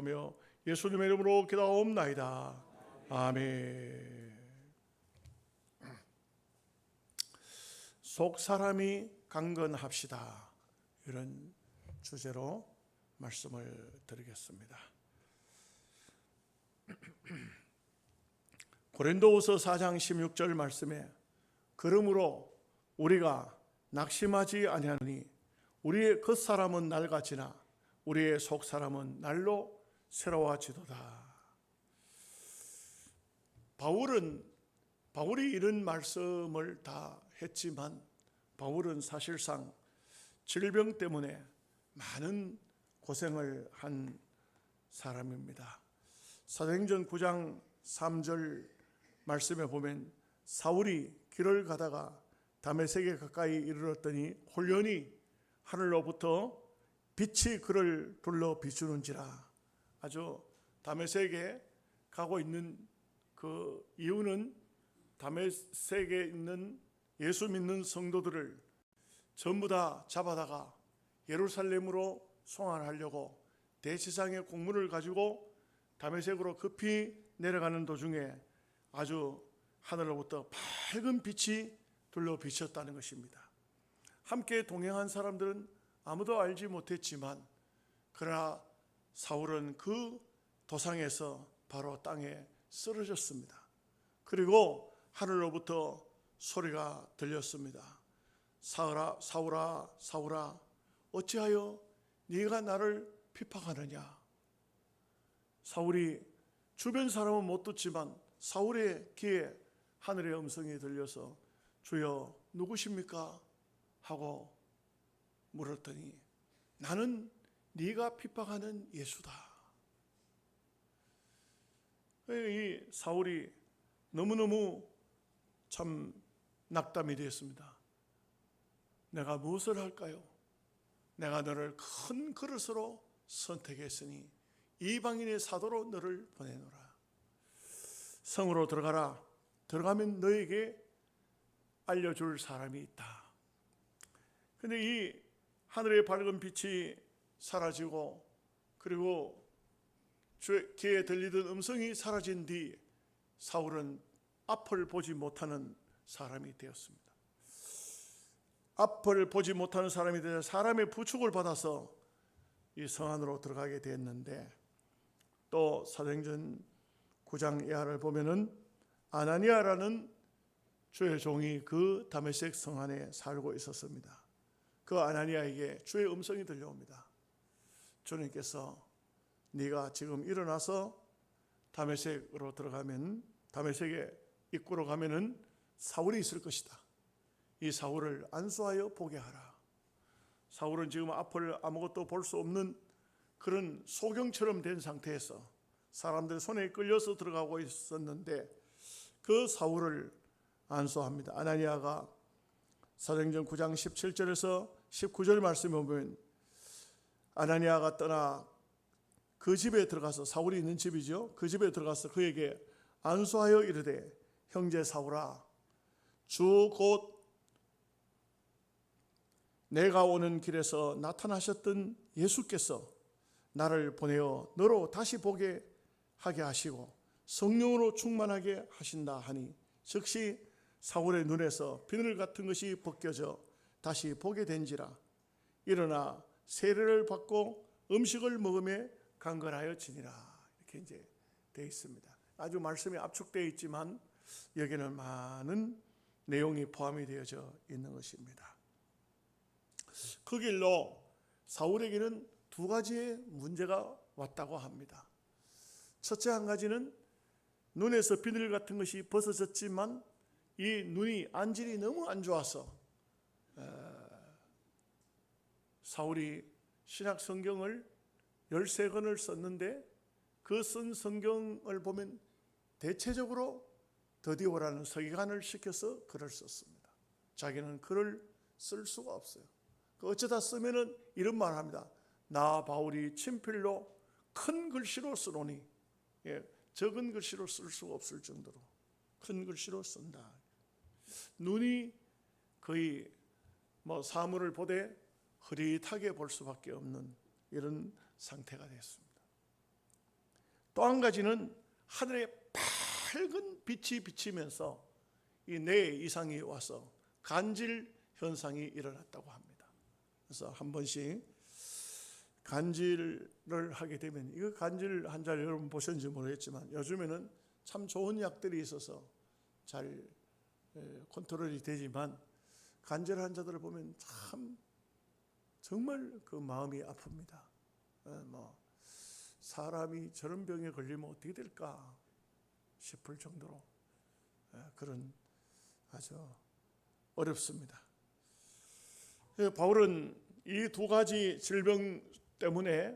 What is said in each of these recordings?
며 예수님의 이름으로 기도하옵나이다. 아멘. 속 사람이 강건합시다. 이런 주제로 말씀을 드리겠습니다. 고린도후서 4장 16절 말씀에 그러므로 우리가 낙심하지 아니하노니 우리의 겉사람은 낡아지나 우리의 속사람은 날로 새로워지도다. 바울이 이런 말씀을 다 했지만 바울은 사실상 질병 때문에 많은 고생을 한 사람입니다. 사도행전 9장 3절 말씀에 보면 사울이 길을 가다가 다메섹에 가까이 이르렀더니 홀연히 하늘로부터 빛이 그를 둘러 비추는지라. 아주 다메섹에 가고 있는 그 이유는 다메섹에 있는 예수 믿는 성도들을 전부 다 잡아다가 예루살렘으로 송환하려고 대제사장의 공문을 가지고 다메섹으로 급히 내려가는 도중에 아주 하늘로부터 밝은 빛이 둘러 비쳤다는 것입니다. 함께 동행한 사람들은 아무도 알지 못했지만 그러나 사울은 그 도상에서 바로 땅에 쓰러졌습니다. 그리고 하늘로부터 소리가 들렸습니다. 사울아, 사울아, 사울아, 어찌하여 네가 나를 핍박하느냐. 사울이 주변 사람은 못 듣지만 사울의 귀에 하늘의 음성이 들려서 주여 누구십니까? 하고 물었더니 나는 네가 핍박하는 예수다. 이 사울이 너무너무 참 낙담이 되었습니다. 내가 무엇을 할까요? 내가 너를 큰 그릇으로 선택했으니 이방인의 사도로 너를 보내노라. 성으로 들어가라. 들어가면 너에게 알려줄 사람이 있다. 근데 이 하늘의 밝은 빛이 사라지고 그리고 귀에 들리던 음성이 사라진 뒤 사울은 앞을 보지 못하는 사람이 되었습니다. 앞을 보지 못하는 사람이 되어 사람의 부축을 받아서 이 성 안으로 들어가게 됐는데 또 사도행전 9장 이하를 보면은 아나니아라는 주의 종이 그 다메섹 성 안에 살고 있었습니다. 그 아나니아에게 주의 음성이 들려옵니다. 주님께서 네가 지금 일어나서 다메섹으로 들어가면 다메섹의 입구로 가면은 사울이 있을 것이다. 이 사울을 안수하여 보게 하라. 사울은 지금 앞을 아무것도 볼 수 없는 그런 소경처럼 된 상태에서 사람들 손에 끌려서 들어가고 있었는데 그 사울을 안수합니다. 아나니아가 사도행전 9장 17절에서 19절 말씀에 보면 아나니아가 떠나 그 집에 들어가서 사울이 있는 집이죠. 그 집에 들어가서 그에게 안수하여 이르되 형제 사울아 주 곧 내가 오는 길에서 나타나셨던 예수께서 나를 보내어 너로 다시 보게 하게 하시고 성령으로 충만하게 하신다 하니 즉시 사울의 눈에서 비늘 같은 것이 벗겨져 다시 보게 된지라. 일어나 세례를 받고 음식을 먹으며 강건하여 지니라. 이렇게 이제 되어 있습니다. 아주 말씀이 압축되어 있지만 여기는 많은 내용이 포함이 되어져 있는 것입니다. 그 길로 사울에게는 두 가지의 문제가 왔다고 합니다. 첫째 한 가지는 눈에서 비늘 같은 것이 벗어졌지만 이 눈이 안질이 너무 안 좋아서 사울이 신약 성경을 13권을 썼는데 그 쓴 성경을 보면 대체적으로 더디오라는 서기관을 시켜서 글을 썼습니다. 자기는 글을 쓸 수가 없어요. 어쩌다 쓰면은 이런 말 합니다. 나 바울이 친필로 큰 글씨로 쓰노니 적은 글씨로 쓸 수가 없을 정도로 큰 글씨로 쓴다. 눈이 거의 사물을 보되 흐릿하게 볼 수밖에 없는 이런 상태가 됐습니다. 또 한 가지는 하늘에 밝은 빛이 비치면서 이 뇌에 이상이 와서 간질 현상이 일어났다고 합니다. 그래서 한 번씩 간질을 하게 되면, 이거 간질 환자를 여러분 보셨는지 모르겠지만 요즘에는 참 좋은 약들이 있어서 잘 컨트롤이 되지만, 간질 환자들을 보면 참 정말 그 마음이 아픕니다. 사람이 저런 병에 걸리면 어떻게 될까 싶을 정도로 그런 아주 어렵습니다. 바울은 이 두 가지 질병 때문에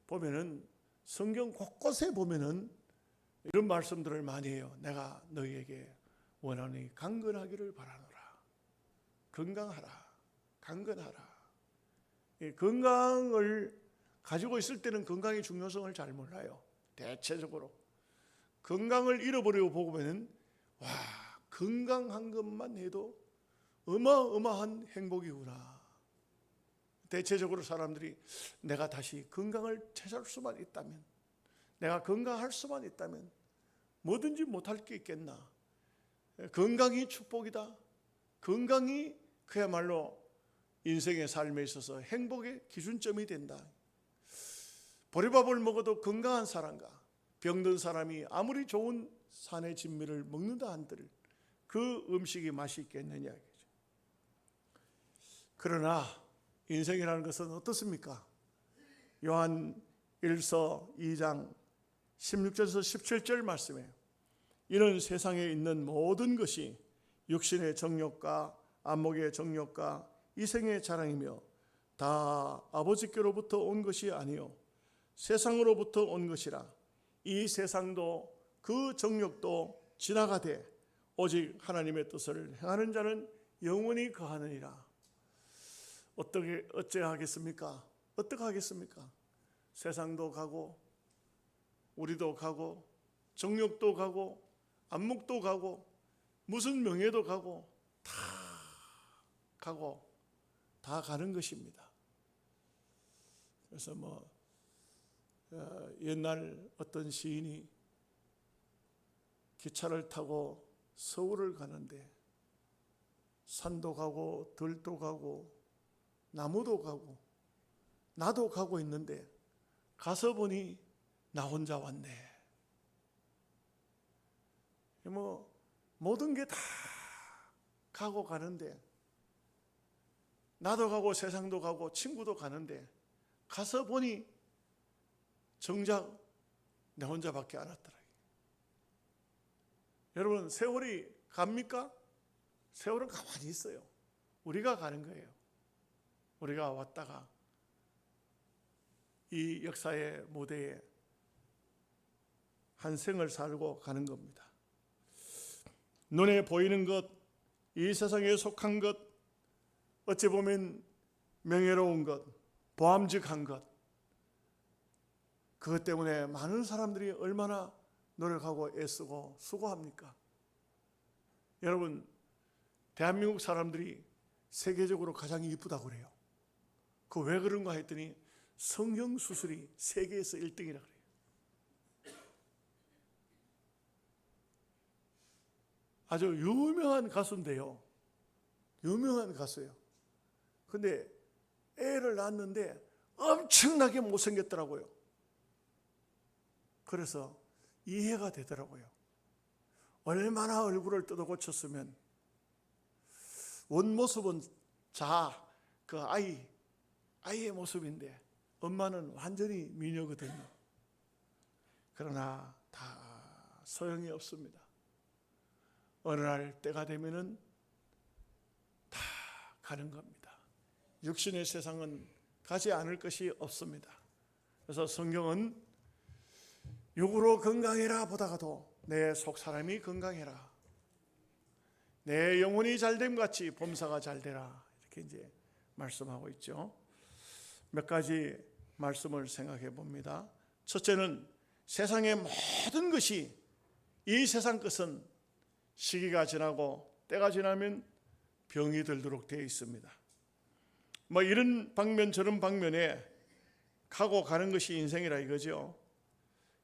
보면은 성경 곳곳에 보면은 이런 말씀들을 많이 해요. 내가 너희에게 원하니 강건하기를 바라노라. 건강하라. 강건하라. 건강을 가지고 있을 때는 건강의 중요성을 잘 몰라요. 대체적으로 건강을 잃어버리고 보면은 와, 건강한 것만 해도 어마어마한 행복이구나. 대체적으로 사람들이 내가 다시 건강을 찾을 수만 있다면, 내가 건강할 수만 있다면 뭐든지 못할 게 있겠나. 건강이 축복이다. 건강이 그야말로 인생의 삶에 있어서 행복의 기준점이 된다. 보리밥을 먹어도 건강한 사람과 병든 사람이 아무리 좋은 산의 진미를 먹는다 한들 그 음식이 맛이 있겠느냐. 그러나 인생이라는 것은 어떻습니까? 요한 1서 2장 16절에서 17절 말씀에 이는 세상에 있는 모든 것이 육신의 정욕과 안목의 정욕과 이생의 자랑이며 다 아버지께로부터 온 것이 아니요 세상으로부터 온 것이라. 이 세상도 그 정욕도 지나가되 오직 하나님의 뜻을 행하는 자는 영원히 거하느니라. 어떻게 하겠습니까? 어떻게 하겠습니까? 세상도 가고 우리도 가고 정욕도 가고 안목도 가고 무슨 명예도 가고 다 가는 것입니다. 그래서 옛날 어떤 시인이 기차를 타고 서울을 가는데 산도 가고 들도 가고 나무도 가고 나도 가고 있는데 가서 보니 나 혼자 왔네. 모든 게 다 가고 가는데, 나도 가고 세상도 가고 친구도 가는데 가서 보니 정작 내 혼자밖에 안 왔더라. 여러분, 세월이 갑니까? 세월은 가만히 있어요. 우리가 가는 거예요. 우리가 왔다가 이 역사의 무대에 한 생을 살고 가는 겁니다. 눈에 보이는 것, 이 세상에 속한 것, 어찌 보면 명예로운 것, 보암직한 것, 그것 때문에 많은 사람들이 얼마나 노력하고 애쓰고 수고합니까? 여러분, 대한민국 사람들이 세계적으로 가장 이쁘다고 그래요. 그 왜 그런가 했더니 성형수술이 세계에서 1등이라 그래요. 아주 유명한 가수인데요. 유명한 가수예요. 근데 애를 낳았는데 엄청나게 못생겼더라고요. 그래서 이해가 되더라고요. 얼마나 얼굴을 뜯어 고쳤으면 원모습은 그 아이의 모습인데 엄마는 완전히 미녀거든요. 그러나 다 소용이 없습니다. 어느 날 때가 되면은 다 가는 겁니다. 육신의 세상은 가지 않을 것이 없습니다. 그래서 성경은 육으로 건강해라 보다가도 내 속 사람이 건강해라, 내 영혼이 잘됨 같이 범사가 잘되라, 이렇게 이제 말씀하고 있죠. 몇 가지 말씀을 생각해 봅니다. 첫째는 세상의 모든 것이, 이 세상 것은 시기가 지나고 때가 지나면 병이 들도록 되어 있습니다. 이런 방면 저런 방면에 가고 가는 것이 인생이라 이거죠.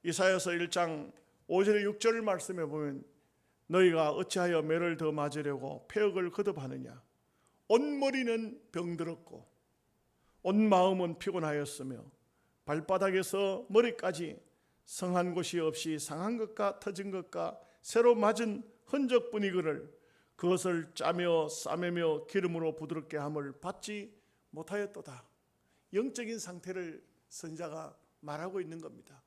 이사야서 1장 5절 6절 말씀에 보면 너희가 어찌하여 매를 더 맞으려고 폐역을 거듭하느냐. 온 머리는 병들었고 온 마음은 피곤하였으며 발바닥에서 머리까지 성한 곳이 없이 상한 것과 터진 것과 새로 맞은 흔적뿐이거늘 그것을 짜며 싸매며 기름으로 부드럽게 함을 받지 못하였도다. 영적인 상태를 선지자가 말하고 있는 겁니다.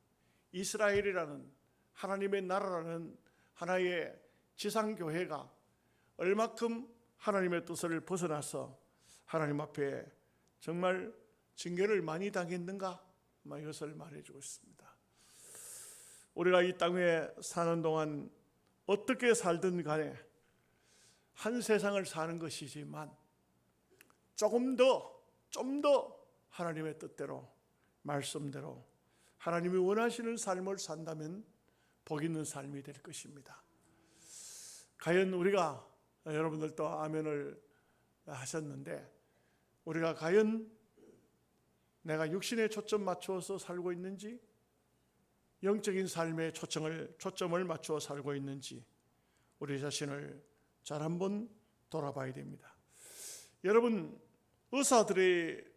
이스라엘이라는 하나님의 나라라는 하나의 지상교회가 얼마큼 하나님의 뜻을 벗어나서 하나님 앞에 정말 징계를 많이 당했는가, 이것을 말해주고 있습니다. 우리가 이 땅에 사는 동안 어떻게 살든 간에 한 세상을 사는 것이지만 좀 더 하나님의 뜻대로, 말씀대로 하나님이 원하시는 삶을 산다면 복 있는 삶이 될 것입니다. 과연 우리가, 여러분들도 아멘을 하셨는데, 우리가 과연 내가 육신에 초점 맞추어서 살고 있는지, 영적인 삶에 초점을 맞추어 살고 있는지 우리 자신을 잘 한번 돌아봐야 됩니다. 여러분,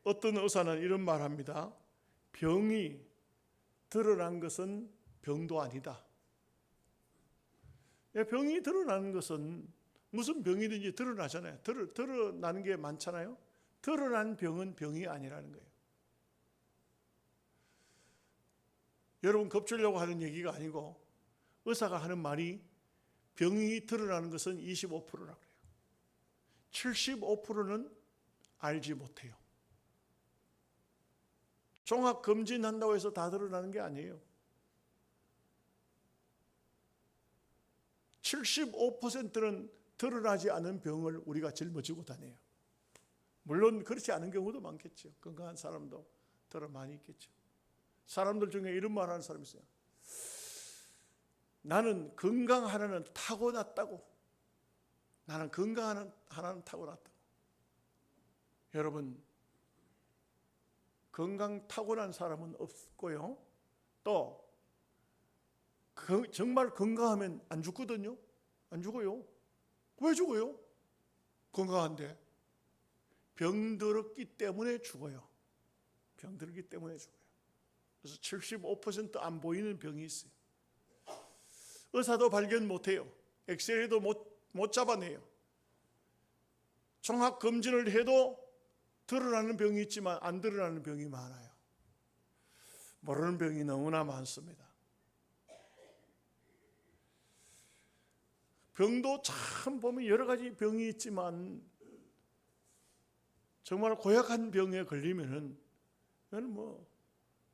어떤 의사는 이런 말합니다. 병이 드러난 것은 병도 아니다. 병이 드러나는 것은 무슨 병이든지 드러나잖아요. 드러나는 게 많잖아요. 드러난 병은 병이 아니라는 거예요. 여러분, 겁주려고 하는 얘기가 아니고 의사가 하는 말이 병이 드러나는 것은 25%라고 해요. 75%는 알지 못해요. 종합검진한다고 해서 다 드러나는 게 아니에요. 75%는 드러나지 않은 병을 우리가 짊어지고 다녀요. 물론 그렇지 않은 경우도 많겠죠. 건강한 사람도 더러 많이 있겠죠. 사람들 중에 이런 말 하는 사람이 있어요. 나는 건강 하나는 타고났다고. 나는 건강 하나는 타고났다고. 여러분, 건강 타고난 사람은 없고요. 또 정말 건강하면 안 죽거든요. 안 죽어요. 왜 죽어요? 건강한데. 병들었기 때문에 죽어요. 병들었기 때문에 죽어요. 그래서 75% 안 보이는 병이 있어요. 의사도 발견 못해요. 엑스레이도 못 잡아내요. 종합검진을 해도 드러나는 병이 있지만 안 드러나는 병이 많아요. 모르는 병이 너무나 많습니다. 병도 참 보면 여러 가지 병이 있지만 정말 고약한 병에 걸리면은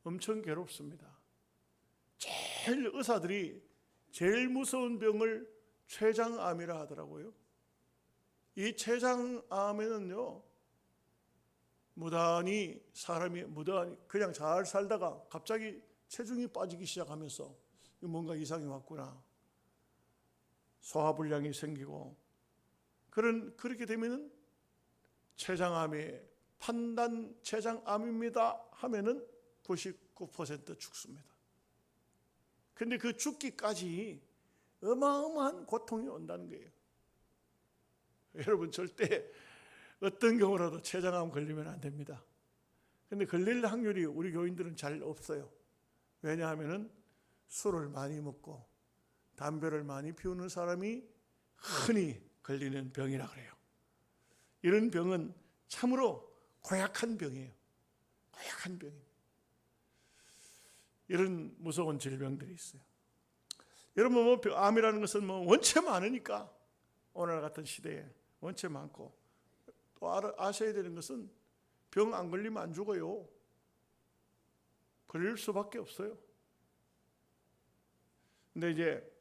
엄청 괴롭습니다. 의사들이 제일 무서운 병을 췌장암이라 하더라고요. 이 췌장암에는요, 사람이 그냥 잘 살다가 갑자기 체중이 빠지기 시작하면서 뭔가 이상이 왔구나, 소화불량이 생기고, 그렇게 되면은 췌장암의 판단 췌장암입니다 하면은 99% 죽습니다. 근데 그 죽기까지 어마어마한 고통이 온다는 거예요. 여러분, 절대 어떤 경우라도 췌장암 걸리면 안 됩니다. 근데 걸릴 확률이 우리 교인들은 잘 없어요. 왜냐하면은 술을 많이 먹고 담배를 많이 피우는 사람이 흔히 걸리는 병이라 그래요. 이런 병은 참으로 고약한 병이에요. 고약한 병입니다. 이런 무서운 질병들이 있어요. 여러분, 암이라는 것은 원체 많으니까 오늘 같은 시대에 원체 많고, 또 아셔야 되는 것은 병 안 걸리면 안 죽어요. 걸릴 수밖에 없어요. 근데 이제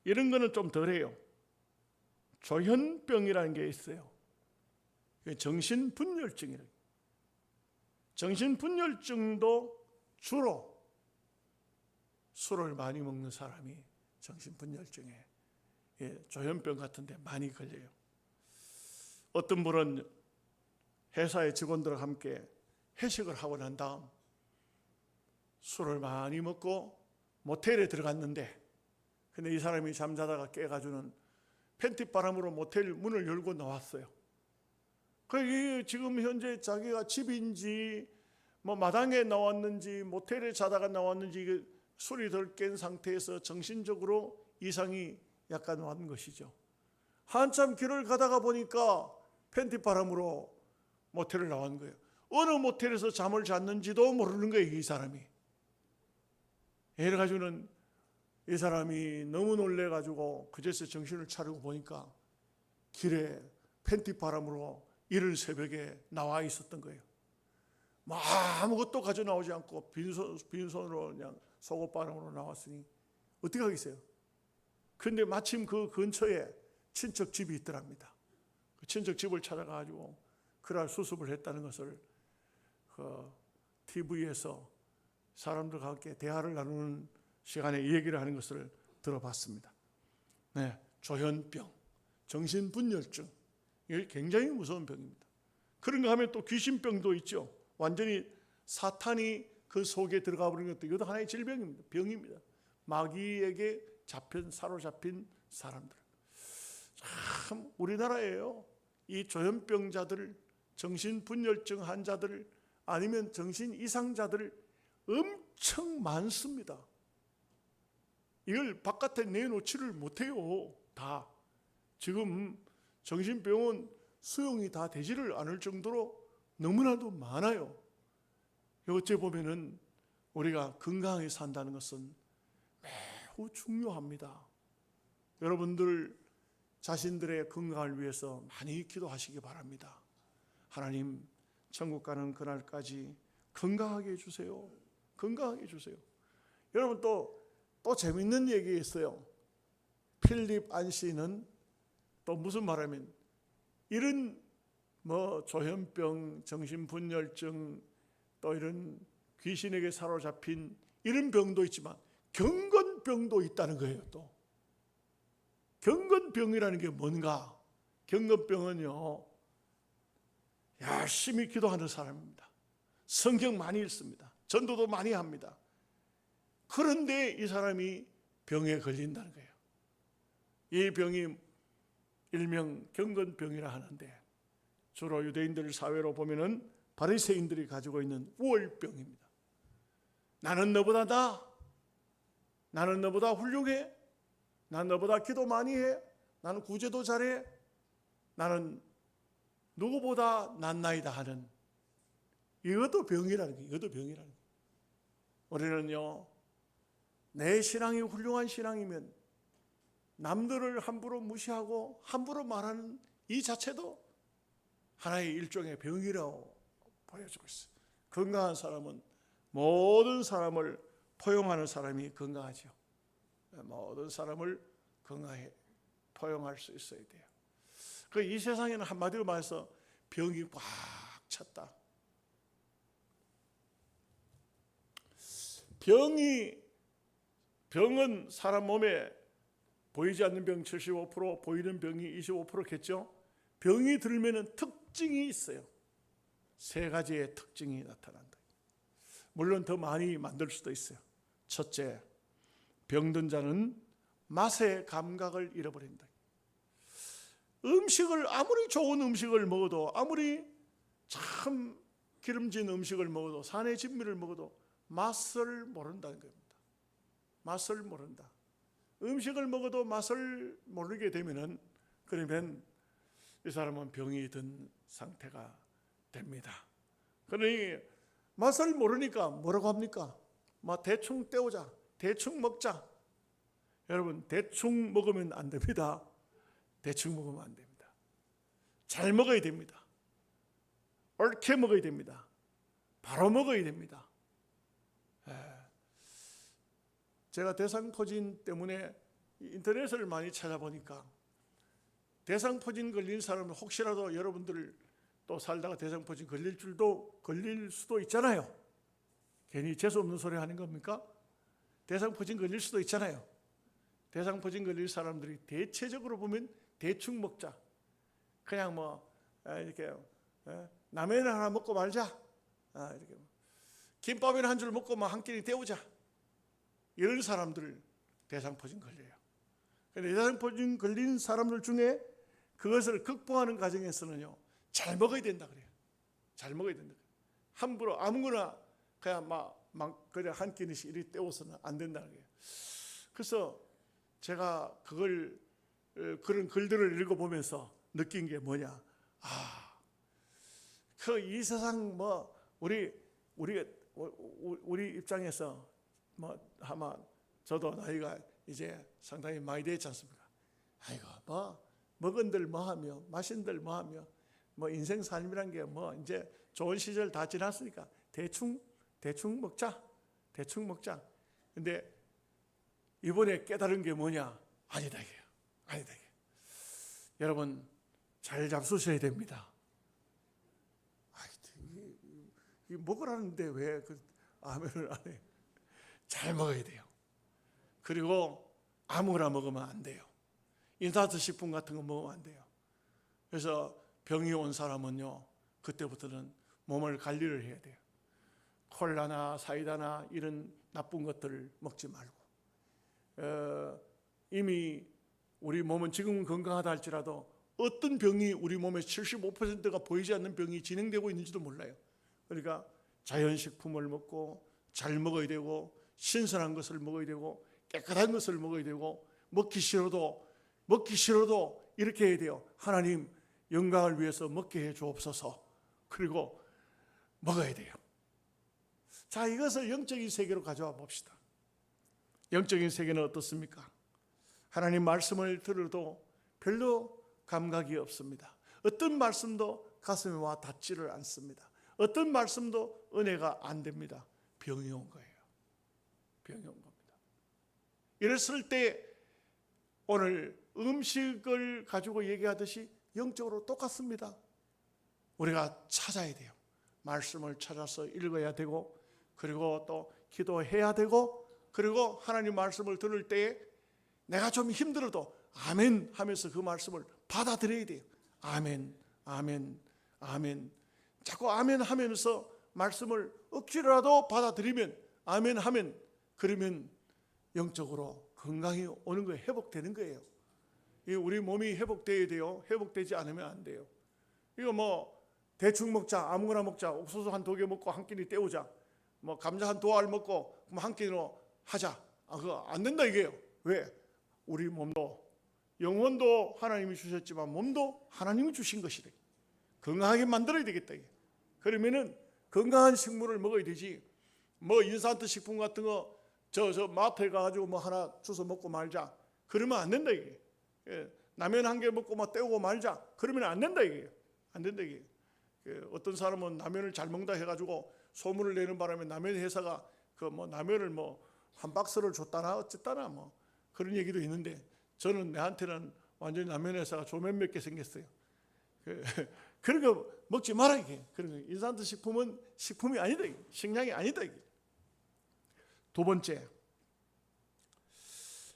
이런 거는 좀 덜해요. 조현병이라는 게 있어요. 정신분열증이라고. 정신분열증도 주로 술을 많이 먹는 사람이 정신분열증에, 조현병 같은 데 많이 걸려요. 어떤 분은 회사의 직원들과 함께 회식을 하고 난 다음 술을 많이 먹고 모텔에 들어갔는데, 근데 이 사람이 잠자다가 깨가지고는 팬티 바람으로 모텔 문을 열고 나왔어요. 그 지금 현재 자기가 집인지 뭐 마당에 나왔는지 모텔에 자다가 나왔는지 술이 덜 깬 상태에서 정신적으로 이상이 약간 왔는 것이죠. 한참 길을 가다가 보니까 팬티 바람으로 모텔을 나온 거예요. 어느 모텔에서 잠을 잤는지도 모르는 거예요, 이 사람이. 이래가지고는 이 사람이 너무 놀래가지고 그제서 정신을 차리고 보니까 길에 팬티 바람으로 이른 새벽에 나와 있었던 거예요. 뭐 아무것도 가져 나오지 않고 빈손으로 그냥 속옷바람으로 나왔으니 어떻게 하겠어요? 그런데 마침 그 근처에 친척 집이 있더랍니다. 그 친척 집을 찾아가지고 그날 수습을 했다는 것을 그 TV에서 사람들과 함께 대화를 나누는 시간에 이 얘기를 하는 것을 들어봤습니다. 네, 조현병, 정신분열증, 이게 굉장히 무서운 병입니다. 그런가 하면 또 귀신병도 있죠. 완전히 사탄이 그 속에 들어가 버린 것도 이것도 하나의 질병입니다. 병입니다. 마귀에게 사로잡힌 사람들. 참 우리나라에요, 이 조현병자들, 정신분열증 환자들, 아니면 정신 이상자들 엄청 많습니다. 이걸 바깥에 내놓지를 못해요. 다 지금 정신병원 수용이 다 되지를 않을 정도로 너무나도 많아요. 어째 보면은 우리가 건강하게 산다는 것은 매우 중요합니다. 여러분들 자신들의 건강을 위해서 많이 기도하시기 바랍니다. 하나님, 천국 가는 그날까지 건강하게 해주세요. 건강하게 해주세요. 여러분 또 재밌는 얘기 있어요. 필립 안씨는 또 무슨 말하면 이런 뭐 조현병, 정신분열증, 또 이런 귀신에게 사로잡힌 이런 병도 있지만 경건병도 있다는 거예요. 또 경건병이라는 게 뭔가? 경건병은요, 열심히 기도하는 사람입니다. 성경 많이 읽습니다. 전도도 많이 합니다. 그런데 이 사람이 병에 걸린다는 거예요. 이 병이 일명 경건병이라 하는데, 주로 유대인들 사회로 보면은 바리새인들이 가지고 있는 우월병입니다. 나는 너보다 나아, 나는 너보다 훌륭해, 나는 너보다 기도 많이 해, 나는 구제도 잘해, 나는 누구보다 낫나이다 하는, 이것도 병이라는 거예요. 이것도 병이라는 거예요. 우리는요, 내 신앙이 훌륭한 신앙이면 남들을 함부로 무시하고 함부로 말하는 이 자체도 하나의 일종의 병이라고 보여주고 있어요. 건강한 사람은 모든 사람을 포용하는 사람이 건강하죠. 모든 사람을 건강해 포용할 수 있어야 돼요. 이 세상에는 한마디로 말해서 병이 꽉 찼다. 병은 사람 몸에 보이지 않는 병 75%, 보이는 병이 25%겠죠. 병이 들면은 특징이 있어요. 세 가지의 특징이 나타난다. 물론 더 많이 만들 수도 있어요. 첫째, 병든 자는 맛의 감각을 잃어버린다. 음식을 아무리 좋은 음식을 먹어도, 아무리 참 기름진 음식을 먹어도, 산의 진미를 먹어도 맛을 모른다는 겁니다. 맛을 모른다. 음식을 먹어도 맛을 모르게 되면은, 그러면 이 사람은 병이 든 상태가 됩니다. 그러니 맛을 모르니까 뭐라고 합니까? 대충 때우자, 대충 먹자. 여러분, 대충 먹으면 안 됩니다. 대충 먹으면 안 됩니다. 잘 먹어야 됩니다. 옳게 먹어야 됩니다. 바로 먹어야 됩니다. 제가 대상포진 때문에 인터넷을 많이 찾아보니까 대상포진 걸린 사람은 혹시라도 여러분들 또 살다가 대상포진 걸릴 수도 있잖아요. 괜히 재수없는 소리 하는 겁니까? 대상포진 걸릴 수도 있잖아요. 대상포진 걸릴 사람들이 대체적으로 보면 대충 먹자. 그냥 이렇게 라면 하나 먹고 말자. 이렇게 김밥이나 한 줄 먹고 한 끼니 때우자. 이런 사람들 대장포진 걸려요. 근데 대장포진 걸린 사람들 중에 그것을 극복하는 과정에서는요, 잘 먹어야 된다 그래요. 잘 먹어야 된다. 함부로 아무거나 그냥 막 그래 한 끼니씩 이렇게 때워서는 안 된다는 거예요. 그래서 제가 그런 글들을 읽어보면서 느낀 게 뭐냐? 그 이 세상 우리 입장에서 아마 저도 나이가 이제 상당히 많이 됐지 않습니까? 아이고 먹은들 뭐하며 마신들 뭐하며 인생 삶이란 게 이제 좋은 시절 다 지났으니까 대충 먹자. 근데 이번에 깨달은 게 뭐냐? 아니다 이게요. 여러분 잘 잡수셔야 됩니다. 이 먹으라는데 왜 아멘을 안 해요? 잘 먹어야 돼요. 그리고 아무거나 먹으면 안 돼요. 인스턴트 식품 같은 거 먹으면 안 돼요. 그래서 병이 온 사람은요, 그때부터는 몸을 관리를 해야 돼요. 콜라나 사이다나 이런 나쁜 것들을 먹지 말고, 이미 우리 몸은 지금은 건강하다 할지라도 어떤 병이 우리 몸의 75%가 보이지 않는 병이 진행되고 있는지도 몰라요. 그러니까 자연식품을 먹고 잘 먹어야 되고 신선한 것을 먹어야 되고 깨끗한 것을 먹어야 되고 먹기 싫어도 이렇게 해야 돼요. 하나님 영광을 위해서 먹게 해 주옵소서. 그리고 먹어야 돼요. 자, 이것을 영적인 세계로 가져와 봅시다. 영적인 세계는 어떻습니까? 하나님 말씀을 들어도 별로 감각이 없습니다. 어떤 말씀도 가슴에 와 닿지를 않습니다. 어떤 말씀도 은혜가 안 됩니다. 병이 온 거예요. 병이 온 겁니다. 이랬을 때 오늘 음식을 가지고 얘기하듯이 영적으로 똑같습니다. 우리가 찾아야 돼요. 말씀을 찾아서 읽어야 되고, 그리고 또 기도해야 되고, 그리고 하나님 말씀을 들을 때에 내가 좀 힘들어도 아멘 하면서 그 말씀을 받아들여야 돼요. 아멘, 아멘, 아멘. 자꾸 아멘 하면서 말씀을 억지로라도 받아들이면, 아멘 하면, 그러면 영적으로 건강이 오는 거예요. 회복되는 거예요. 우리 몸이 회복돼야 돼요. 회복되지 않으면 안 돼요. 이거 대충 먹자, 아무거나 먹자, 옥수수 한 2개 먹고 한 끼니 때우자, 감자 한 2알 먹고 한 끼니로 하자. 그거 안 된다 이게요. 왜? 우리 몸도 영혼도 하나님이 주셨지만 몸도 하나님이 주신 것이래. 건강하게 만들어야 되겠다. 그러면은 건강한 식물을 먹어야 되지. 인스턴트 식품 같은 거 저 마트에 가가지고 하나 주워 먹고 말자. 그러면 안 된다 이게. 라면 한 개 먹고 때우고 말자. 그러면 안 된다 이게. 안 된다 이게. 어떤 사람은 라면을 잘 먹다 해가지고 소문을 내는 바람에 라면 회사가 라면을 한 박스를 줬다나 어쨌다나 그런 얘기도 있는데, 저는 내한테는 완전히 라면 회사가 조면 몇 개 생겼어요. 그런 거 먹지 마라 이게. 그런 거 인스턴트 식품은 식품이 아니다 이게. 식량이 아니다 이게. 두 번째,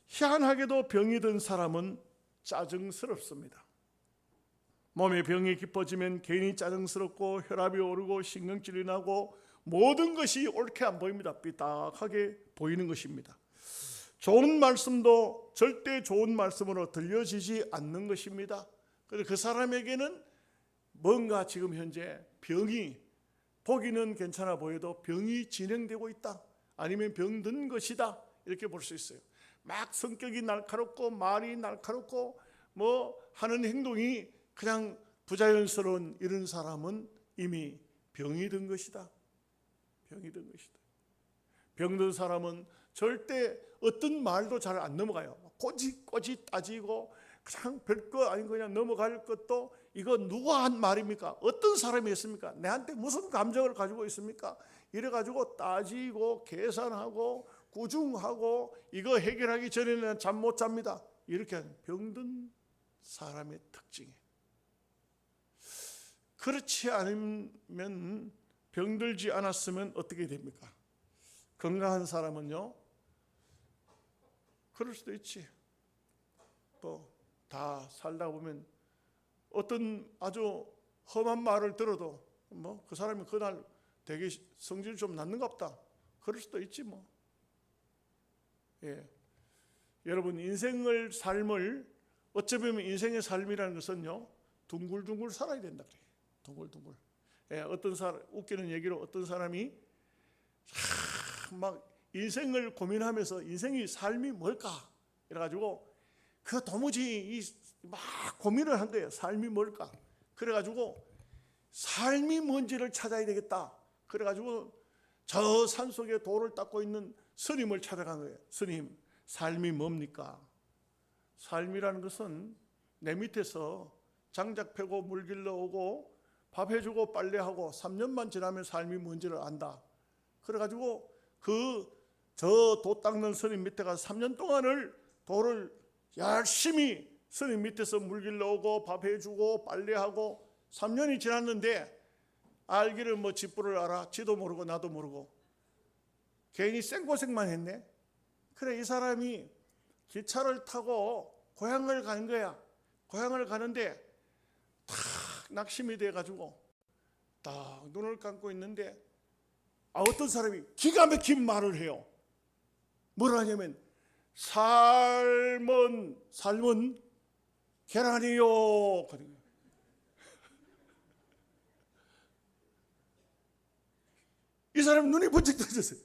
희한하게도 병이 든 사람은 짜증스럽습니다. 몸에 병이 깊어지면 괜히 짜증스럽고 혈압이 오르고 신경질이 나고 모든 것이 옳게 안 보입니다. 삐딱하게 보이는 것입니다. 좋은 말씀도 절대 좋은 말씀으로 들려지지 않는 것입니다. 그래서 그 사람에게는 뭔가 지금 현재 병이, 보기는 괜찮아 보여도 병이 진행되고 있다, 아니면 병든 것이다, 이렇게 볼 수 있어요. 막 성격이 날카롭고 말이 날카롭고 하는 행동이 그냥 부자연스러운 이런 사람은 이미 병이 든 것이다. 병이 든 것이다. 병든 사람은 절대 어떤 말도 잘 안 넘어가요. 꼬짓꼬짓 따지고 그냥 별거 아닌 그냥 넘어갈 것도, 이거 누가 한 말입니까? 어떤 사람이 했습니까? 내한테 무슨 감정을 가지고 있습니까? 이래가지고 따지고 계산하고 꾸중하고 이거 해결하기 전에는 잠 못 잡니다. 이렇게 하는 병든 사람의 특징이에요. 그렇지 않으면, 병들지 않았으면 어떻게 됩니까? 건강한 사람은요, 그럴 수도 있지. 다 살다 보면 어떤 아주 험한 말을 들어도 그 사람이 그날 되게 성질이 좀 났는갑다, 그럴 수도 있지. 예. 여러분 인생을 삶을 어찌 보면 인생의 삶이라는 것은요 둥글둥글 살아야 된다 그래요. 둥글둥글. 예, 어떤 사람 웃기는 얘기로 어떤 사람이 막 인생을 고민하면서 인생이 삶이 뭘까 이래가지고 그 도무지 막 고민을 한 거예요. 삶이 뭘까? 그래가지고 삶이 뭔지를 찾아야 되겠다. 그래가지고 저 산속에 돌을 닦고 있는 스님을 찾아간 거예요. 스님, 삶이 뭡니까? 삶이라는 것은 내 밑에서 장작 패고 물 길러 오고 밥 해주고 빨래하고 3년만 지나면 삶이 뭔지를 안다. 그래가지고 저 도 닦는 스님 밑에 가서 3년 동안을 돌을 열심히 스님 밑에서 물 길러 오고 밥 해주고 빨래하고 3년이 지났는데 알기를 뭐 집부를 알아. 지도 모르고 나도 모르고 괜히 생고생만 했네. 그래 이 사람이 기차를 타고 고향을 가는 거야. 고향을 가는데 탁 낙심이 돼가지고 딱 눈을 감고 있는데 어떤 사람이 기가 막힌 말을 해요. 뭐라 하냐면 삶은 계란이요. 이 사람 눈이 번쩍 떠졌어요.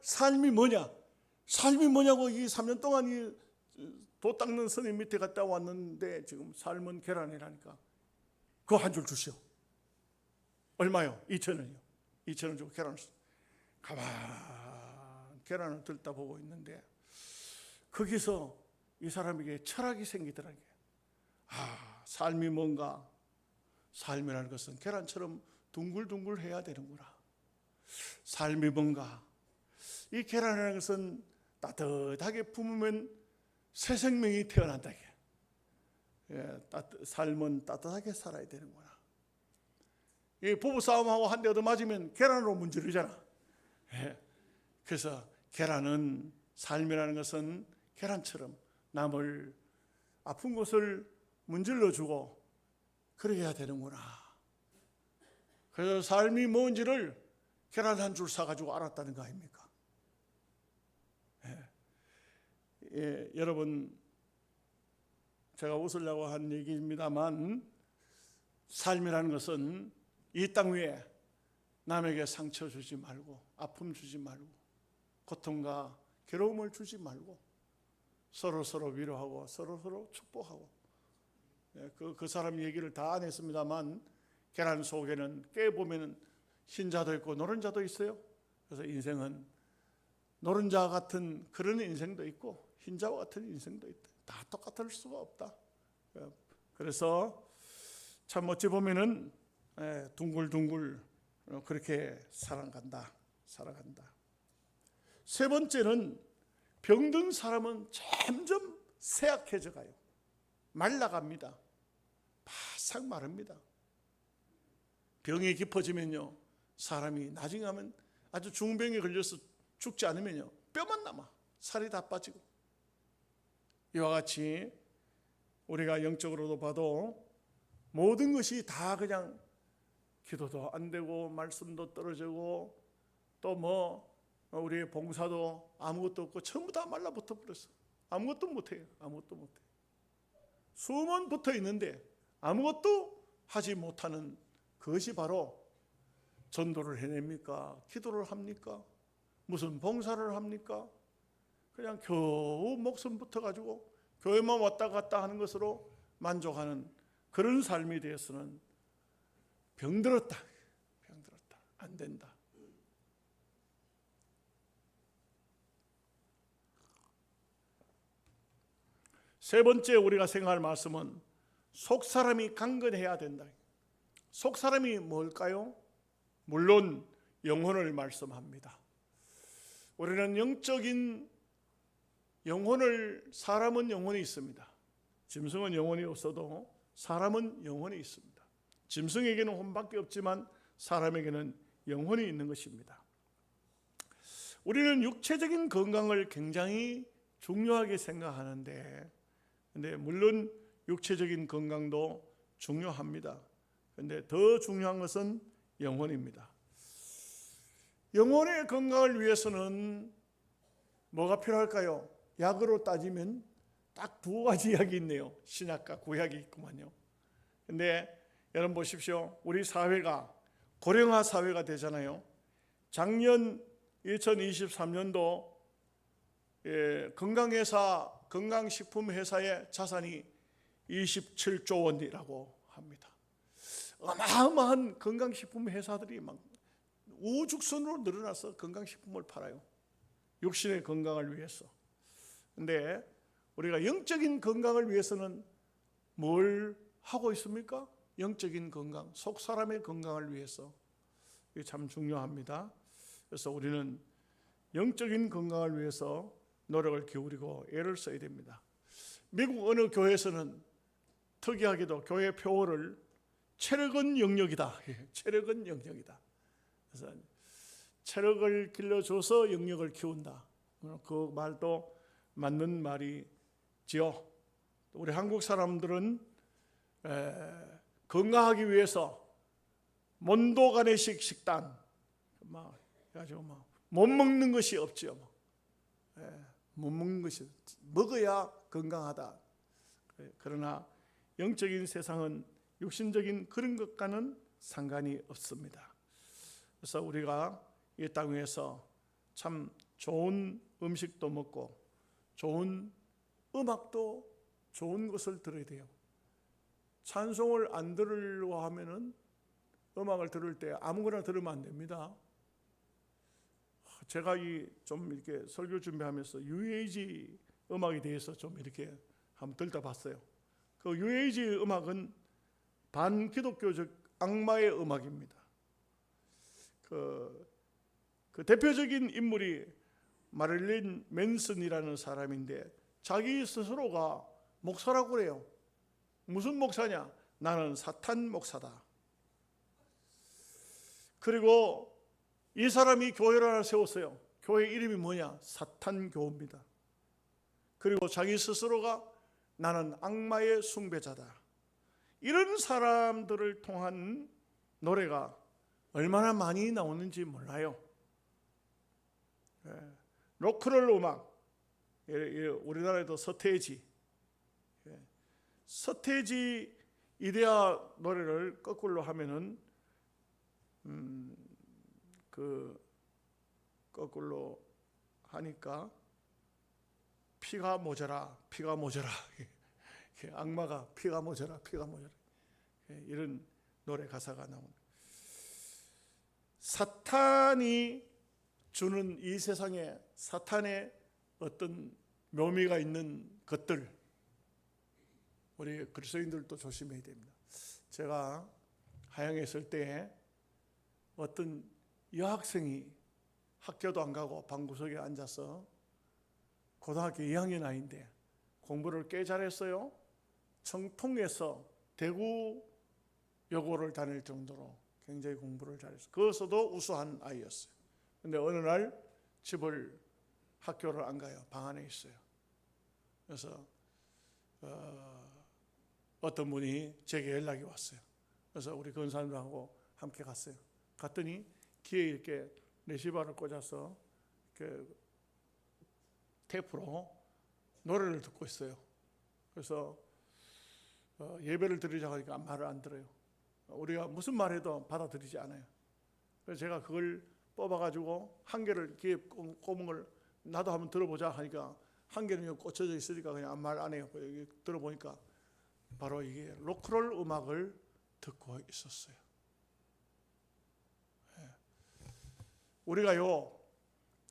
삶이 뭐냐? 삶이 뭐냐고 이 3년 동안 이 도 닦는 스님 밑에 갔다 왔는데 지금 삶은 계란이라니까. 그거 한 줄 주시오. 얼마요? 2,000원이요. 2,000원 주고 계란을 가만 계란을 들다 보고 있는데 거기서 이 사람에게 철학이 생기더라고요. 삶이 뭔가? 삶이라는 것은 계란처럼 둥글둥글 해야 되는구나. 삶이 뭔가? 이 계란이라는 것은 따뜻하게 품으면 새 생명이 태어난다. 삶은 따뜻하게 살아야 되는구나. 이 부부싸움하고 한 대 얻어맞으면 계란으로 문지르잖아. 그래서 계란은 삶이라는 것은 계란처럼 남을 아픈 곳을 문질러주고 그렇게 해야 되는구나. 그래서 삶이 뭔지를 계란 한 줄 사가지고 알았다는 거 아닙니까? 여러분 제가 웃으려고 한 얘기입니다만 삶이라는 것은 이 땅 위에 남에게 상처 주지 말고 아픔 주지 말고 고통과 괴로움을 주지 말고 서로 위로하고 서로 축복하고 그 사람 얘기를 다 안 했습니다만 계란 속에는 깨보면 흰자도 있고 노른자도 있어요. 그래서 인생은 노른자 같은 그런 인생도 있고 흰자와 같은 인생도 있다. 다 똑같을 수가 없다. 그래서 참 어찌 보면은 둥글둥글 그렇게 살아간다. 세 번째는 병든 사람은 점점 쇠약해져 가요. 말라갑니다. 바싹 마릅니다. 병이 깊어지면요 사람이 나중에 하면 아주 중병에 걸려서 죽지 않으면요 뼈만 남아. 살이 다 빠지고. 이와 같이 우리가 영적으로도 봐도 모든 것이 다 그냥 기도도 안 되고 말씀도 떨어지고 또 뭐 우리의 봉사도 아무것도 없고 전부 다 말라붙어 버렸어. 아무것도 못해요. 수만 붙어 있는데 아무것도 하지 못하는 그것이 바로 전도를 해냅니까? 기도를 합니까? 무슨 봉사를 합니까? 그냥 겨우 목숨 붙어가지고 교회만 왔다 갔다 하는 것으로 만족하는 그런 삶이 되어서는 병들었다. 안 된다. 세 번째 우리가 생각할 말씀은 속사람이 강건해야 된다. 속사람이 뭘까요? 물론 영혼을 말씀합니다. 우리는 영적인 사람은 영혼이 있습니다. 짐승은 영혼이 없어도 사람은 영혼이 있습니다. 짐승에게는 혼밖에 없지만 사람에게는 영혼이 있는 것입니다. 우리는 육체적인 건강을 굉장히 중요하게 생각하는데 근데 물론 육체적인 건강도 중요합니다. 근데 더 중요한 것은 영혼입니다. 영혼의 건강을 위해서는 뭐가 필요할까요? 약으로 따지면 딱 두 가지 약이 있네요. 신약과 구약이 있구만요. 근데 여러분 보십시오. 우리 사회가 고령화 사회가 되잖아요. 작년 2023년도 건강식품회사의 자산이 27조 원이라고 합니다. 어마어마한 건강식품 회사들이 막 우죽순으로 늘어나서 건강식품을 팔아요. 육신의 건강을 위해서. 근데 우리가 영적인 건강을 위해서는 뭘 하고 있습니까? 영적인 건강, 속 사람의 건강을 위해서. 이게 참 중요합니다. 그래서 우리는 영적인 건강을 위해서 노력을 기울이고 애를 써야 됩니다. 미국 어느 교회에서는 특이하게도 교회 표어를 체력은 영역이다. 체력은 영역이다. 그래서 체력을 길러줘서 영역을 키운다. 그 말도 맞는 말이지요. 우리 한국 사람들은 건강하기 위해서 mon도간의식 식단 가지고 못 먹는 것이 없지요. 못 먹는 것이 먹어야 건강하다. 그러나 영적인 세상은 육신적인 그런 것과는 상관이 없습니다. 그래서 우리가 이 땅 위에서 참 좋은 음식도 먹고 좋은 음악도 좋은 것을 들어야 돼요. 찬송을 안 들으려고 하면은 음악을 들을 때 아무거나 들으면 안 됩니다. 제가 좀 이렇게 설교 준비하면서 UAG 음악에 대해서 좀 이렇게 한번 들다 봤어요. 그 UAG 음악은 반기독교적 악마의 음악입니다. 그 대표적인 인물이 마릴린 맨슨이라는 사람인데 자기 스스로가 목사라고 그래요. 무슨 목사냐? 나는 사탄 목사다. 그리고 이 사람이 교회를 하나 세웠어요. 교회 이름이 뭐냐? 사탄교입니다. 그리고 자기 스스로가 나는 악마의 숭배자다. 이런 사람들을 통한 노래가 얼마나 많이 나오는지 몰라요. 로크롤 음악, 우리나라에도 서태지 이데아 노래를 거꾸로 하면은 거꾸로 하니까 피가 모자라 악마가 피가 모자라 이런 노래 가사가 나옵니다. 사탄이 주는 이 세상에 사탄의 어떤 묘미가 있는 것들 우리 그리스도인들도 조심해야 됩니다. 제가 하양에 있을 때 어떤 여학생이 학교도 안 가고 방구석에 앉아서 고등학교 2학년 아이인데 공부를 꽤 잘했어요. 청통에서 대구 여고를 다닐 정도로 굉장히 공부를 잘했어요. 그것도 우수한 아이였어요. 근데 어느 날 학교를 안 가요. 방 안에 있어요. 그래서 어떤 분이 제게 연락이 왔어요. 그래서 우리 권사님하고 함께 갔어요. 갔더니 귀에 이렇게 레시바를 꽂아서 테이프로 노래를 듣고 있어요. 그래서 예배를 드리자고 하니까 말을 안 들어요. 우리가 무슨 말해도 받아들이지 않아요. 그래서 제가 그걸 뽑아가지고 한 개를 귀에 꼽은 걸 나도 한번 들어보자 하니까 한 개는 꽂혀져 있으니까 그냥 말 안 해요. 여기 들어보니까 바로 이게 로크롤 음악을 듣고 있었어요. 우리가요,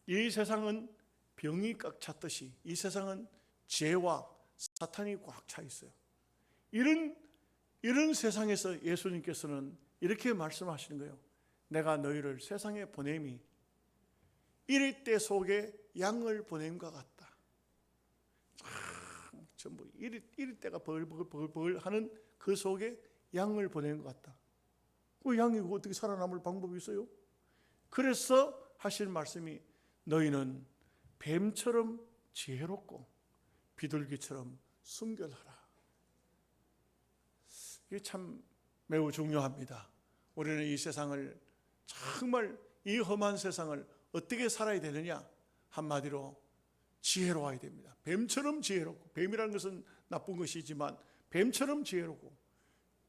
이 세상은 병이 꽉 찼듯이 이 세상은 죄와 사탄이 꽉 차 있어요. 이런 세상에서 예수님께서는 이렇게 말씀하시는 거예요. 내가 너희를 세상에 보냄이 이럴 때 속에 양을 보냄과 같다. 전부 이럴 때가 벌벌 하는 그 속에 양을 보낸 것 같다. 그 양이 어떻게 살아남을 방법이 있어요? 그래서 하신 말씀이 너희는 뱀처럼 지혜롭고 비둘기처럼 순결하라. 이게 참 매우 중요합니다. 우리는 이 세상을 정말 이 험한 세상을 어떻게 살아야 되느냐? 한마디로 지혜로워야 됩니다. 뱀처럼 지혜롭고, 뱀이라는 것은 나쁜 것이지만 뱀처럼 지혜롭고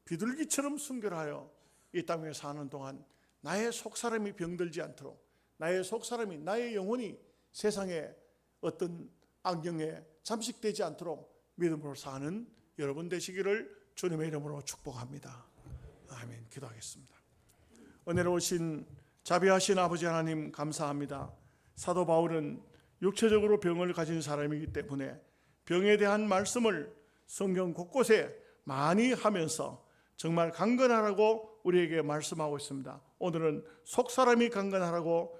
비둘기처럼 순결하여 이 땅에 사는 동안 나의 속사람이 병들지 않도록, 나의 속사람이, 나의 영혼이 세상에 어떤 안경에 잠식되지 않도록 믿음으로 사는 여러분 되시기를 주님의 이름으로 축복합니다. 아멘. 기도하겠습니다. 은혜로우신 자비하신 아버지 하나님 감사합니다. 사도 바울은 육체적으로 병을 가진 사람이기 때문에 병에 대한 말씀을 성경 곳곳에 많이 하면서 정말 강건하라고 우리에게 말씀하고 있습니다. 오늘은 속사람이 강건하라고